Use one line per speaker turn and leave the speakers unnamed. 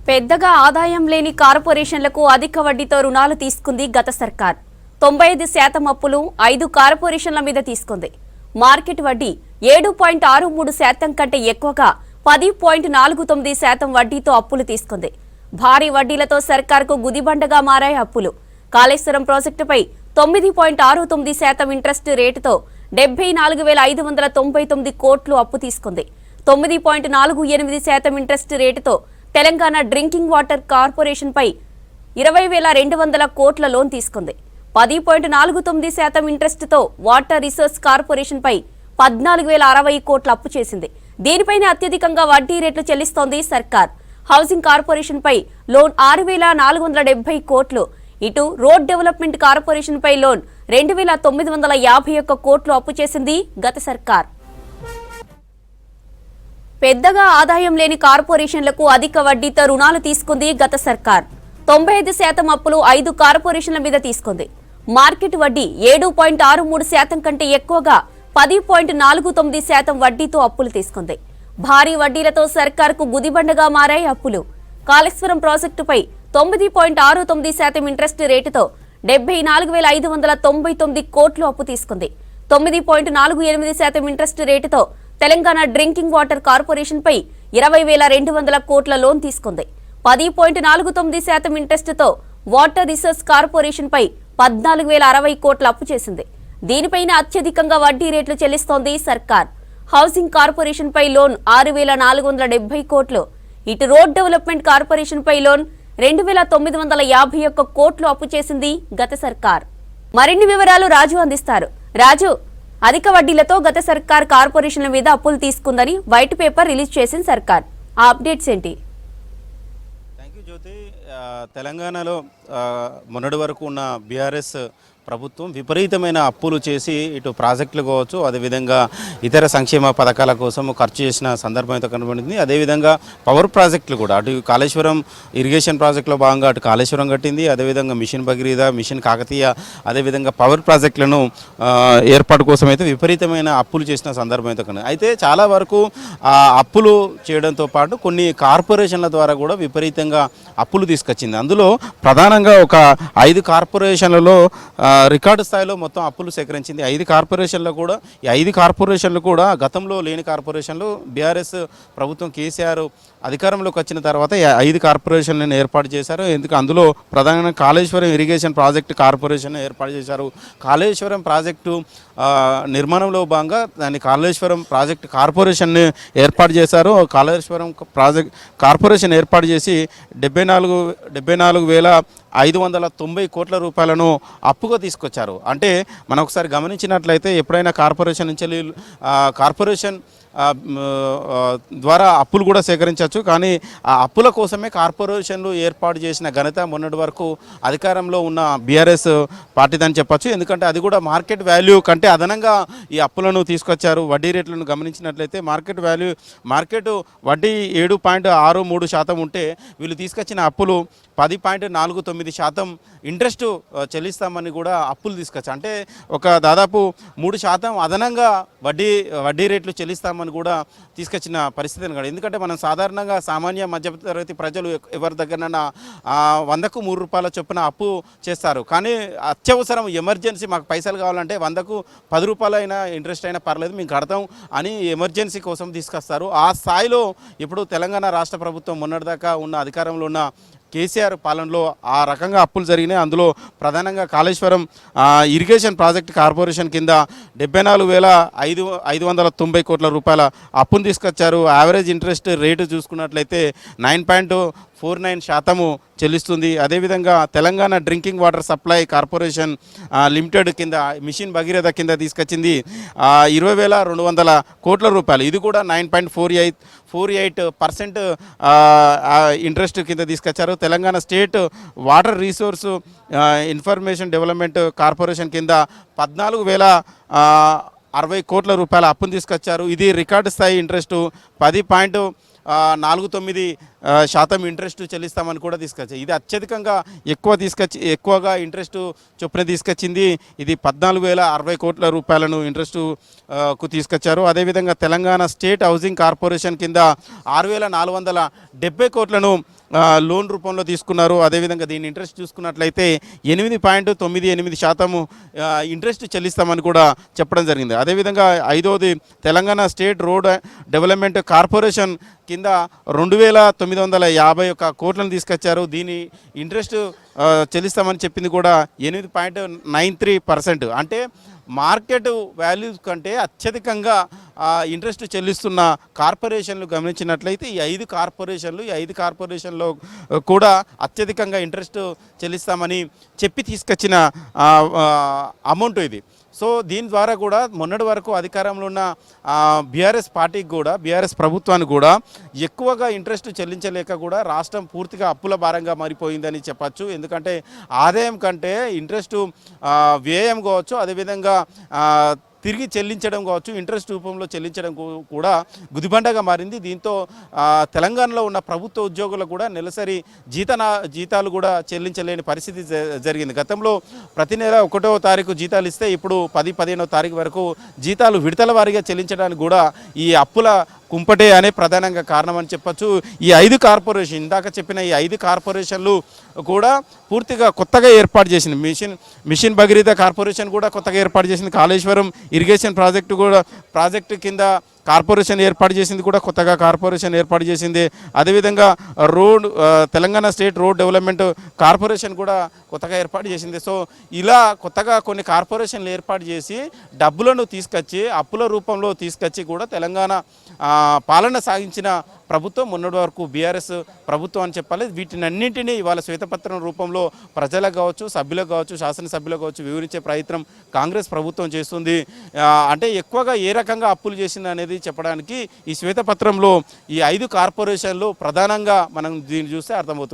పెద్దగా ఆదాయం లేని కార్పొరేషన్లకు అధిక వడ్డీతో రుణాలు తీసుకుంది గత సర్కార్. 95% అప్పులు 5 కార్పొరేషన్ల మీద తీసుకుంది. మార్కెట్ వడ్డీ 7.63% కంటే ఎక్కువగా 10.49% వడ్డీతో అప్పులు తీసుకుంది. భారీ వడ్డీలతో సర్కార్కు గుదిబండగా మారాయి అప్పులు. కాళేశ్వరం ప్రాజెక్టుపై 9.69% ఇంట్రెస్ట్ రేటుతో 74,599 కోట్లు అప్పు తీసుకుంది. 9.48% ఇంట్రెస్ట్ రేటుతో తెలంగాణ డ్రింకింగ్ వాటర్ కార్పొరేషన్ పై 20,200 కోట్ల లోన్ తీసుకుంది. 10.49% ఇంట్రెస్ట్ తో వాటర్ రిసోర్స్ కార్పొరేషన్ పై 14,060 కోట్ల అప్పు చేసింది. దీనిపైనే అత్యధికంగా వడ్డీ రేట్లు చెల్లిస్తోంది సర్కార్. హౌసింగ్ కార్పొరేషన్ పై లోన్ 6,470 కోట్లు. ఇటు రోడ్ డెవలప్మెంట్ కార్పొరేషన్ పై లోన్ 2,951 కోట్లు అప్పు చేసింది గత సర్కార్. పెద్దగా ఆదాయం లేని కార్పొరేషన్లకు అధిక వడ్డీతో రుణాలు తీసుకుంది గత సర్కార్. 95% అప్పులు 5 కార్పొరేషన్ల మీద తీసుకుంది. మార్కెట్ వడ్డీ 7.63% కంటే ఎక్కువగా 10.49% వడ్డీతో అప్పులు తీసుకుంది. భారీ వడ్డీలతో సర్కార్కు గుదిబండగా మారాయి అప్పులు. కాళేశ్వరం ప్రాజెక్టుపై 9.69% ఇంట్రెస్ట్ రేటుతో 74,599 కోట్లు అప్పు తీసుకుంది. 9.48% ఇంట్రెస్ట్ రేటుతో తెలంగాణ డ్రింకింగ్ వాటర్ కార్పొరేషన్ పై 20,200 కోట్ల లోన్ తీసుకుంది. 10.49% ఇంట్రెస్ట్ తో వాటర్ రిసోర్స్ కార్పొరేషన్ పై 14,060 కోట్ల అప్పు చేసింది. దీనిపైన అత్యధికంగా వడ్డీ రేట్లు చెల్లిస్తోంది సర్కార్. హౌసింగ్ కార్పొరేషన్ పై లోన్ 6,470 కోట్లు. ఇటు రోడ్ డెవలప్మెంట్ కార్పొరేషన్ పై లోన్ 2,951 కోట్లు అప్పు చేసింది గత సర్కార్. మరిన్ని వివరాలు రాజు అందిస్తారు. రాజు, అధిక వడ్డీలతో గత సర్కార్ కార్పొరేషన్ల మీద అప్పులు తీసుకుందని వైట్ పేపర్ రిలీజ్ చేసింది సర్కార్. ఆ అప్డేట్స్ ఏంటి?
థ్యాంక్ యూ జ్యోతి. తెలంగాణలో మొన్నటి వరకు ఉన్న బీఆర్ఎస్ ప్రభుత్వం విపరీతమైన అప్పులు చేసి ఇటు ప్రాజెక్టులు కావచ్చు, అదేవిధంగా ఇతర సంక్షేమ పథకాల కోసం ఖర్చు చేసిన సందర్భం అయితే కనబడింది. అదేవిధంగా పవర్ ప్రాజెక్టులు కూడా అటు కాళేశ్వరం ఇరిగేషన్ ప్రాజెక్టులో భాగంగా అటు కాళేశ్వరం కట్టింది. అదేవిధంగా మిషన్ భగీరథ, మిషన్ కాకతీయ, అదేవిధంగా పవర్ ప్రాజెక్టులను ఏర్పాటు కోసం అయితే విపరీతమైన అప్పులు చేసిన సందర్భం అయితే కనబడింది. అయితే చాలా వరకు అప్పులు చేయడంతో పాటు కొన్ని కార్పొరేషన్ల ద్వారా కూడా విపరీతంగా అప్పులు తీసుకొచ్చింది. అందులో ప్రధానంగా ఒక 5 కార్పొరేషన్లలో రికార్డు స్థాయిలో మొత్తం అప్పులు సేకరించింది. 5 కార్పొరేషన్లు కూడా ఈ 5 కార్పొరేషన్లు కూడా గతంలో లేని కార్పొరేషన్లు. బీఆర్ఎస్ ప్రభుత్వం కేసీఆర్ అధికారంలోకి వచ్చిన తర్వాత 5 కార్పొరేషన్లను ఏర్పాటు చేశారు. ఎందుకు అందులో ప్రధానంగా కాళేశ్వరం ఇరిగేషన్ ప్రాజెక్టు కార్పొరేషన్ ఏర్పాటు చేశారు. కాళేశ్వరం ప్రాజెక్టు నిర్మాణంలో భాగంగా దాన్ని కాళేశ్వరం ప్రాజెక్టు కార్పొరేషన్ని ఏర్పాటు చేశారు. కాళేశ్వరం ప్రాజెక్ట్ కార్పొరేషన్ ఏర్పాటు చేసి 74,590 కోట్ల రూపాయలను అప్పుగా తీసుకొచ్చారు. అంటే మనం ఒకసారి గమనించినట్లయితే ఎప్పుడైనా కార్పొరేషన్ నుంచి కార్పొరేషన్ ద్వారా అప్పులు కూడా సేకరించవచ్చు. కానీ ఆ అప్పుల కోసమే కార్పొరేషన్లు ఏర్పాటు చేసిన ఘనత మొన్నటి వరకు అధికారంలో ఉన్న బీఆర్ఎస్ పార్టీదని చెప్పచ్చు. ఎందుకంటే అది కూడా మార్కెట్ వాల్యూ కంటే అదనంగా ఈ అప్పులను తీసుకొచ్చారు. వడ్డీ రేట్లను గమనించినట్లయితే మార్కెట్ వడ్డీ 7.63% ఉంటే వీళ్ళు తీసుకొచ్చిన అప్పులు 10.49% ఇంట్రెస్ట్ చెల్లిస్తామని కూడా అప్పులు తీసుకొచ్చారు. అంటే ఒక దాదాపు 3% అదనంగా వడ్డీ రేట్లు చెల్లిస్తామని కూడా తీసుకొచ్చిన పరిస్థితి అనగా. ఎందుకంటే మనం సాధారణంగా సామాన్య మధ్యతరగతి ప్రజలు ఎవరి దగ్గరన్నా 100కు 3 రూపాయల చొప్పున అప్పు చేస్తారు. కానీ అత్యవసరం ఎమర్జెన్సీ మాకు పైసలు కావాలంటే 100కు 10 రూపాయలు అయినా ఇంట్రెస్ట్ అయినా పర్లేదు మేము కడతాం అని ఎమర్జెన్సీ కోసం తీసుకొస్తారు. ఆ స్థాయిలో ఇప్పుడు తెలంగాణ రాష్ట్ర ప్రభుత్వం మొన్నటిదాకా ఉన్న అధికారంలో ఉన్న కేసీఆర్ పాలనలో ఆ రకంగా అప్పులు జరిగినాయి. అందులో ప్రధానంగా కాళేశ్వరం ఇరిగేషన్ ప్రాజెక్ట్ కార్పొరేషన్ కింద 74,590 కోట్ల రూపాయల అప్పును తీసుకొచ్చారు. యావరేజ్ ఇంట్రెస్ట్ రేటు చూసుకున్నట్లయితే 9.49% చెల్లిస్తుంది. అదేవిధంగా Telangana drinking water supply corporation limited కింద మిషన్ భగీరథ కింద తీసుకొచ్చింది 20,200 కోట్ల రూపాయలు. ఇది కూడా 9.48% ఇంట్రెస్ట్ కింద తీసుకొచ్చారు. Telangana state water resource information development corporation కింద 14,060 కోట్ల రూపాయల అప్పును తీసుకొచ్చారు. ఇది రికార్డు స్థాయి ఇంట్రెస్టు 10.49% ఇంట్రెస్ట్ చెల్లిస్తామని కూడా తీసుకొచ్చారు. ఇది అత్యధికంగా ఎక్కువగా ఇంట్రెస్ట్ చొప్పున తీసుకొచ్చింది. ఇది 14,060 కోట్ల రూపాయలను ఇంట్రెస్టుకు తీసుకొచ్చారు. అదేవిధంగా తెలంగాణ స్టేట్ హౌసింగ్ కార్పొరేషన్ కింద 6,470 కోట్లను లోన్ రూపంలో తీసుకున్నారు. అదేవిధంగా దీని ఇంట్రెస్ట్ చూసుకున్నట్లయితే 8.98% ఇంట్రెస్ట్ చెల్లిస్తామని కూడా చెప్పడం జరిగింది. అదేవిధంగా ఐదవది Telangana state road development corporation కింద 2,951 కోట్లను తీసుకొచ్చారు. దీని ఇంట్రెస్ట్ చెల్లిస్తామని చెప్పింది కూడా 8.93%. అంటే మార్కెట్ వాల్యూస్ కంటే అత్యధికంగా ఇంట్రెస్ట్ చెల్లిస్తున్న కార్పొరేషన్లు గమనించినట్లయితే ఈ 5 కార్పొరేషన్లో కూడా అత్యధికంగా ఇంట్రెస్ట్ చెల్లిస్తామని చెప్పి తీసుకొచ్చిన అమౌంట్ ఇది. సో దీని ద్వారా కూడా మొన్నటి వరకు అధికారంలో ఉన్న బీఆర్ఎస్ పార్టీకి కూడా, బీఆర్ఎస్ ప్రభుత్వానికి కూడా ఎక్కువగా ఇంట్రెస్ట్ చెల్లించలేక కూడా రాష్ట్రం పూర్తిగా అప్పుల భారంగా మారిపోయిందని చెప్పచ్చు. ఎందుకంటే ఆదాయం కంటే ఇంట్రెస్ట్ వ్యయం కావచ్చు, అదేవిధంగా తిరిగి చెల్లించడం కావచ్చు, ఇంట్రెస్ట్ రూపంలో చెల్లించడం కూడా గుదిబండగా మారింది. దీంతో తెలంగాణలో ఉన్న ప్రభుత్వ ఉద్యోగులకు కూడా నెలసరి జీతాలు కూడా చెల్లించలేని పరిస్థితి జరిగింది. గతంలో ప్రతి నెల 1వ తారీఖు జీతాలు ఇస్తే ఇప్పుడు 10-15వ తారీఖు వరకు జీతాలు విడతల వారీగా చెల్లించడానికి కూడా ఈ అప్పుల కుంపటే అనే ప్రధానంగా కారణం అని చెప్పచ్చు. ఈ 5 కార్పొరేషన్, ఇందాక చెప్పిన ఈ 5 కార్పొరేషన్లు కూడా పూర్తిగా కొత్తగా ఏర్పాటు చేసింది. మిషన్ భగీరథ కార్పొరేషన్ కూడా కొత్తగా ఏర్పాటు చేసింది. కాళేశ్వరం ఇరిగేషన్ ప్రాజెక్టు కింద కార్పొరేషన్ ఏర్పాటు చేసింది కూడా కొత్తగా కార్పొరేషన్ ఏర్పాటు చేసింది. అదేవిధంగా Telangana state road development corporation కూడా కొత్తగా ఏర్పాటు చేసింది. సో ఇలా కొత్తగా కొన్ని కార్పొరేషన్లు ఏర్పాటు చేసి డబ్బులను తీసుకొచ్చి అప్పుల రూపంలో తీసుకొచ్చి కూడా తెలంగాణ పాలన సాగించిన ప్రభుత్వం మొన్నటి వరకు బీఆర్ఎస్ ప్రభుత్వం అని చెప్పాలి. వీటినన్నింటినీ ఇవాళ శ్వేతపత్రం రూపంలో ప్రజలకు కావచ్చు, సభ్యులకు కావచ్చు, శాసనసభ్యులకు కావచ్చు వివరించే ప్రయత్నం కాంగ్రెస్ ప్రభుత్వం చేస్తుంది. అంటే ఎక్కువగా ఏ రకంగా అప్పులు చేసింది అనేది చెప్పడానికి ఈ శ్వేతపత్రంలో ఈ 5 కార్పొరేషన్లు ప్రధానంగా మనం దీన్ని చూస్తే అర్థమవుతుంది.